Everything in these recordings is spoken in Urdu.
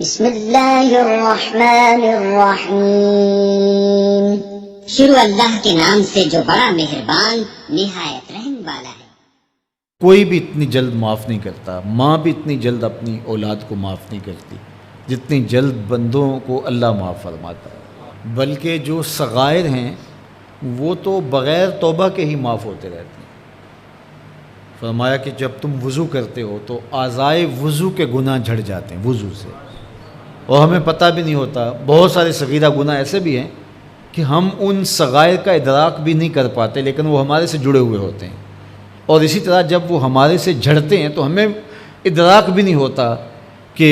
بسم اللہ الرحمن الرحیم۔ شروع اللہ کے نام سے جو بڑا مہربان نہایت رحم والا ہے۔ کوئی بھی اتنی جلد معاف نہیں کرتا، ماں بھی اتنی جلد اپنی اولاد کو معاف نہیں کرتی جتنی جلد بندوں کو اللہ معاف فرماتا ہے۔ بلکہ جو صغائر ہیں وہ تو بغیر توبہ کے ہی معاف ہوتے رہتے ہیں۔ فرمایا کہ جب تم وضو کرتے ہو تو اعضائے وضو کے گناہ جھڑ جاتے ہیں وضو سے، اور ہمیں پتہ بھی نہیں ہوتا۔ بہت سارے صغیرہ گناہ ایسے بھی ہیں کہ ہم ان صغائر کا ادراک بھی نہیں کر پاتے، لیکن وہ ہمارے سے جڑے ہوئے ہوتے ہیں، اور اسی طرح جب وہ ہمارے سے جھڑتے ہیں تو ہمیں ادراک بھی نہیں ہوتا کہ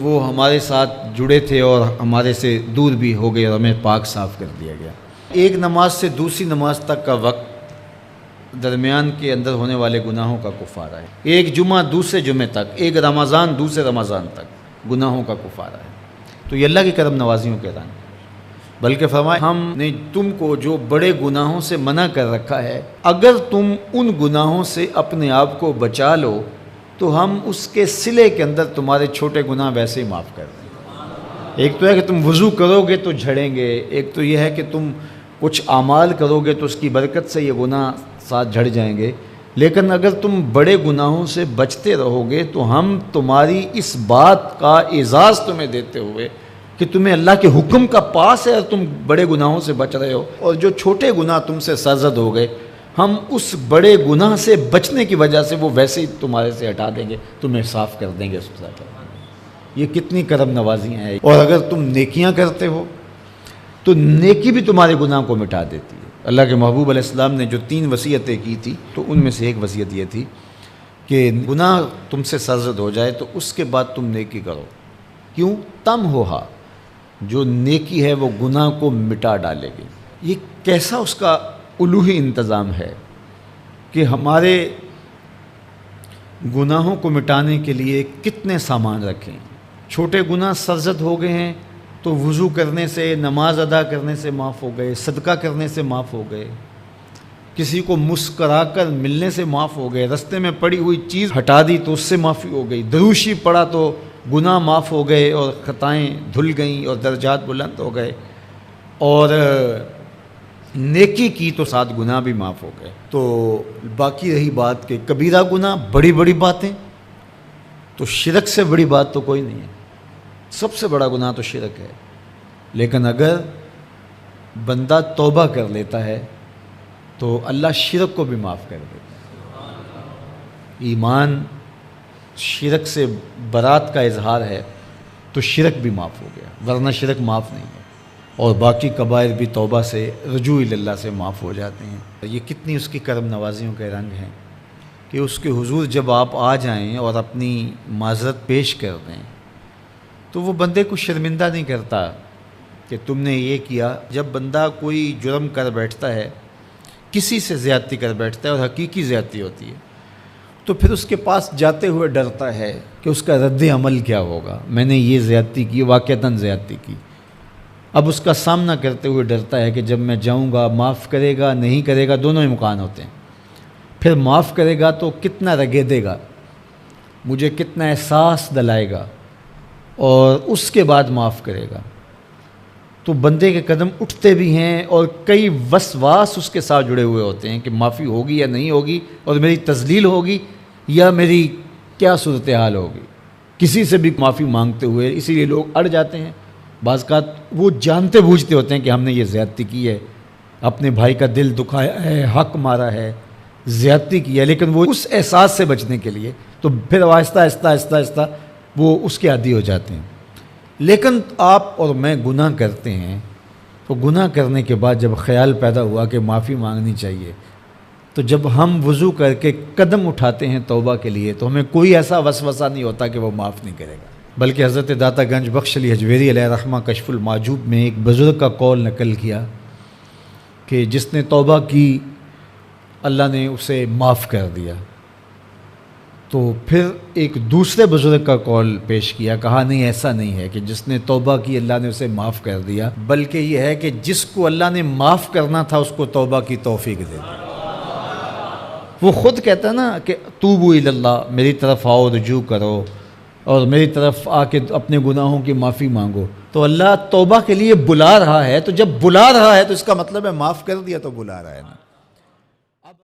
وہ ہمارے ساتھ جڑے تھے اور ہمارے سے دور بھی ہو گئے اور ہمیں پاک صاف کر دیا گیا۔ ایک نماز سے دوسری نماز تک کا وقت درمیان کے اندر ہونے والے گناہوں کا کفارہ ہے۔ ایک جمعہ دوسرے جمعے تک، ایک رمضان دوسرے رمضان تک گناہوں کا کفارہ ہے۔ تو یہ اللہ کی کرم نوازیوں کے رنگ، بلکہ فرمایا ہم نے تم کو جو بڑے گناہوں سے منع کر رکھا ہے، اگر تم ان گناہوں سے اپنے آپ کو بچا لو تو ہم اس کے صلے کے اندر تمہارے چھوٹے گناہ ویسے ہی معاف کر دیں۔ ایک تو ہے کہ تم وضو کرو گے تو جھڑیں گے، ایک تو یہ ہے کہ تم کچھ اعمال کرو گے تو اس کی برکت سے یہ گناہ ساتھ جھڑ جائیں گے، لیکن اگر تم بڑے گناہوں سے بچتے رہو گے تو ہم تمہاری اس بات کا اعزاز تمہیں دیتے ہوئے کہ تمہیں اللہ کے حکم کا پاس ہے اور تم بڑے گناہوں سے بچ رہے ہو، اور جو چھوٹے گناہ تم سے سرزد ہو گئے ہم اس بڑے گناہ سے بچنے کی وجہ سے وہ ویسے ہی تمہارے سے ہٹا دیں گے، تمہیں صاف کر دیں گے، ستھرا کر دیں گے۔ یہ کتنی کرم نوازیاں ہیں۔ اور اگر تم نیکیاں کرتے ہو تو نیکی بھی تمہارے گناہ کو مٹا دیتی ہے۔ اللہ کے محبوب علیہ السلام نے جو 3 وصیتیں کی تھی تو ان میں سے ایک وصیت یہ تھی کہ گناہ تم سے سرزد ہو جائے تو اس کے بعد تم نیکی کرو، کیوں؟ تم ہوہا، جو نیکی ہے وہ گناہ کو مٹا ڈالے گی۔ یہ کیسا اس کا الوہی انتظام ہے کہ ہمارے گناہوں کو مٹانے کے لیے کتنے سامان رکھیں۔ چھوٹے گناہ سرزد ہو گئے ہیں تو وضو کرنے سے، نماز ادا کرنے سے معاف ہو گئے، صدقہ کرنے سے معاف ہو گئے، کسی کو مسکرا کر ملنے سے معاف ہو گئے، رستے میں پڑی ہوئی چیز ہٹا دی تو اس سے معافی ہو گئی، دروشی پڑا تو گناہ معاف ہو گئے اور خطائیں دھل گئیں اور درجات بلند ہو گئے، اور نیکی کی تو 7 گناہ بھی معاف ہو گئے۔ تو باقی رہی بات کہ کبیرہ گناہ، بڑی بڑی باتیں، تو شرک سے بڑی بات تو کوئی نہیں ہے، سب سے بڑا گناہ تو شرک ہے، لیکن اگر بندہ توبہ کر لیتا ہے تو اللہ شرک کو بھی معاف کر دیتا ہے۔ ایمان شرک سے برات کا اظہار ہے تو شرک بھی معاف ہو گیا، ورنہ شرک معاف نہیں ہے، اور باقی کبائر بھی توبہ سے، رجوع اللہ سے معاف ہو جاتے ہیں۔ یہ کتنی اس کی کرم نوازیوں کے رنگ ہیں کہ اس کے حضور جب آپ آ جائیں اور اپنی معذرت پیش کر دیں تو وہ بندے کو شرمندہ نہیں کرتا کہ تم نے یہ کیا۔ جب بندہ کوئی جرم کر بیٹھتا ہے، کسی سے زیادتی کر بیٹھتا ہے اور حقیقی زیادتی ہوتی ہے، تو پھر اس کے پاس جاتے ہوئے ڈرتا ہے کہ اس کا رد عمل کیا ہوگا، میں نے یہ زیادتی کی، واقعتاً زیادتی کی۔ اب اس کا سامنا کرتے ہوئے ڈرتا ہے کہ جب میں جاؤں گا معاف کرے گا نہیں کرے گا، دونوں ہی امکان ہوتے ہیں۔ پھر معاف کرے گا تو کتنا رگیدے گا، مجھے کتنا احساس دلائے گا، اور اس کے بعد معاف کرے گا تو بندے کے قدم اٹھتے بھی ہیں، اور کئی وسواس اس کے ساتھ جڑے ہوئے ہوتے ہیں کہ معافی ہوگی یا نہیں ہوگی، اور میری تذلیل ہوگی یا میری کیا صورتحال ہوگی۔ کسی سے بھی معافی مانگتے ہوئے اسی لیے لوگ اڑ جاتے ہیں۔ بعض اوقات وہ جانتے بوجھتے ہوتے ہیں کہ ہم نے یہ زیادتی کی ہے، اپنے بھائی کا دل دکھایا ہے، حق مارا ہے، زیادتی کی ہے، لیکن وہ اس احساس سے بچنے کے لیے تو پھر آہستہ آہستہ آہستہ آہستہ وہ اس کے عادی ہو جاتے ہیں۔ لیکن آپ اور میں گناہ کرتے ہیں تو گناہ کرنے کے بعد جب خیال پیدا ہوا کہ معافی مانگنی چاہیے، تو جب ہم وضو کر کے قدم اٹھاتے ہیں توبہ کے لیے تو ہمیں کوئی ایسا وسوسہ نہیں ہوتا کہ وہ معاف نہیں کرے گا۔ بلکہ حضرت داتا گنج بخش علی حجویری علیہ رحمہ کشف المعجوب میں ایک بزرگ کا قول نقل کیا کہ جس نے توبہ کی اللہ نے اسے معاف کر دیا۔ تو پھر ایک دوسرے بزرگ کا قول پیش کیا، کہا نہیں ایسا نہیں ہے کہ جس نے توبہ کی اللہ نے اسے معاف کر دیا، بلکہ یہ ہے کہ جس کو اللہ نے معاف کرنا تھا اس کو توبہ کی توفیق دے دی۔ وہ خود کہتا ہے نا کہ توبوا الی اللہ، میری طرف آؤ، رجوع کرو، اور میری طرف آ کے اپنے گناہوں کی معافی مانگو، تو اللہ توبہ کے لیے بلا رہا ہے، تو جب بلا رہا ہے تو اس کا مطلب ہے معاف کر دیا تو بلا رہا ہے نا۔